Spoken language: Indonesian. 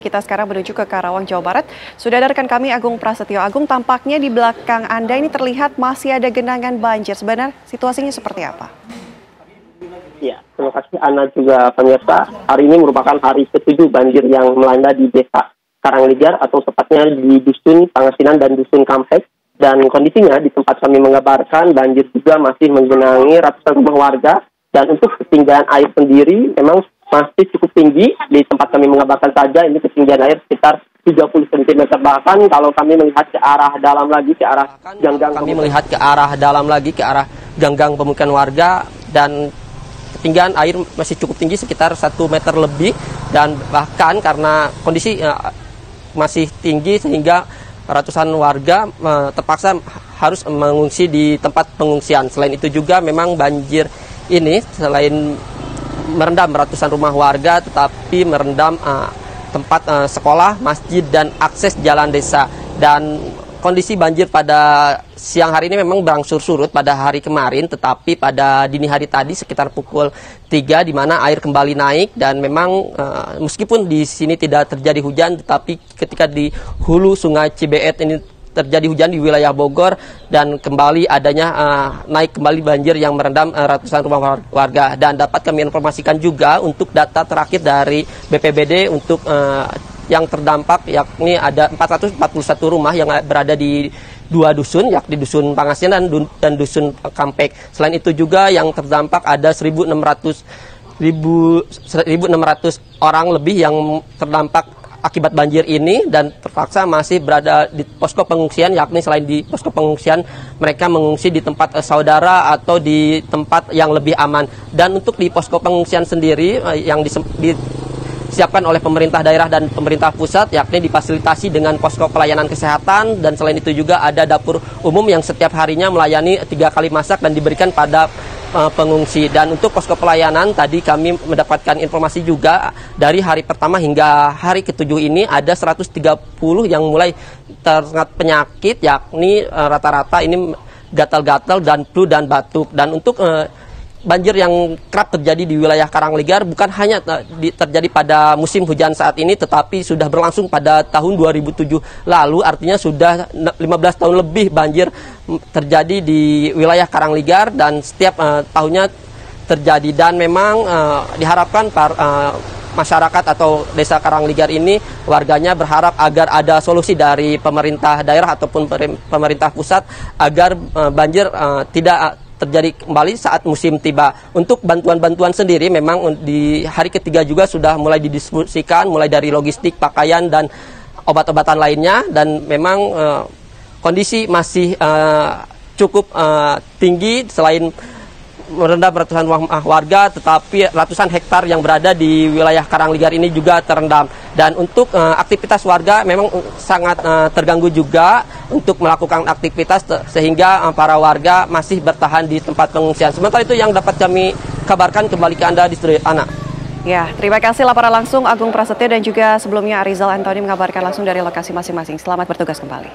Kita sekarang menuju ke Karawang, Jawa Barat. Sudah ada rekan kami Agung Prasetyo. Agung, tampaknya di belakang Anda ini terlihat masih ada genangan banjir. Sebenarnya situasinya seperti apa? Ya, terima kasih Ana juga pemirsa. Hari ini merupakan hari ke-7 banjir yang melanda di Desa Karangligar atau tepatnya di Dusun Pangasinan dan Dusun Kampek. Dan kondisinya di tempat kami mengabarkan banjir juga masih menggenangi ratusan rumah warga. Dan untuk ketinggian air sendiri memang masih cukup tinggi. Di tempat kami mengabarkan saja ini ketinggian air sekitar 30 cm. Bahkan kalau kami melihat ke arah dalam lagi, ke arah ganggang pemukiman warga, dan ketinggian air masih cukup tinggi sekitar 1 meter lebih, dan bahkan karena kondisi masih tinggi sehingga ratusan warga terpaksa harus mengungsi di tempat pengungsian. Selain itu juga memang banjir ini selain merendam ratusan rumah warga, tetapi merendam tempat sekolah, masjid, dan akses jalan desa. Dan kondisi banjir pada siang hari ini memang berangsur surut pada hari kemarin, tetapi pada dini hari tadi sekitar pukul 3 di mana air kembali naik. Dan memang meskipun di sini tidak terjadi hujan, tetapi ketika di hulu Sungai Cibeet ini terjadi hujan di wilayah Bogor, dan kembali adanya naik kembali banjir yang merendam ratusan rumah warga. Dan dapat kami informasikan juga untuk data terakhir dari BPBD untuk yang terdampak, yakni ada 441 rumah yang berada di 2 dusun, yakni Dusun Pangasinan dan Dusun Kampek. Selain itu juga yang terdampak ada 1.600 orang lebih yang terdampak akibat banjir ini, dan terpaksa masih berada di posko pengungsian, yakni selain di posko pengungsian mereka mengungsi di tempat saudara atau di tempat yang lebih aman. Dan untuk di posko pengungsian sendiri yang disiapkan oleh pemerintah daerah dan pemerintah pusat, yakni difasilitasi dengan posko pelayanan kesehatan, dan selain itu juga ada dapur umum yang setiap harinya melayani 3 kali masak dan diberikan pada pengungsi. Dan untuk posko pelayanan tadi kami mendapatkan informasi juga dari hari pertama hingga hari ke-7 ini ada 130 yang mulai terkena penyakit, yakni rata-rata ini gatal-gatal dan flu dan batuk. Dan untuk banjir yang kerap terjadi di wilayah Karangligar bukan hanya terjadi pada musim hujan saat ini, tetapi sudah berlangsung pada tahun 2007 lalu. Artinya sudah 15 tahun lebih banjir terjadi di wilayah Karangligar, dan setiap tahunnya terjadi. Dan memang diharapkan masyarakat atau desa Karangligar ini, warganya berharap agar ada solusi dari pemerintah daerah ataupun pemerintah pusat agar banjir tidak terjadi kembali saat musim tiba. Untuk bantuan-bantuan sendiri memang di hari ketiga juga sudah mulai didistribusikan, mulai dari logistik, pakaian, dan obat-obatan lainnya. Dan memang kondisi masih cukup tinggi. Selain merendam ratusan rumah warga, tetapi ratusan hektar yang berada di wilayah Karangligar ini juga terendam. Dan untuk aktivitas warga memang sangat terganggu juga untuk melakukan aktivitas, sehingga para warga masih bertahan di tempat pengungsian. Sementara itu yang dapat kami kabarkan, kembali ke Anda di studio, Ana. Ya, terima kasih laporan langsung Agung Prasetyo, dan juga sebelumnya Arizal Antoni mengabarkan langsung dari lokasi masing-masing. Selamat bertugas kembali.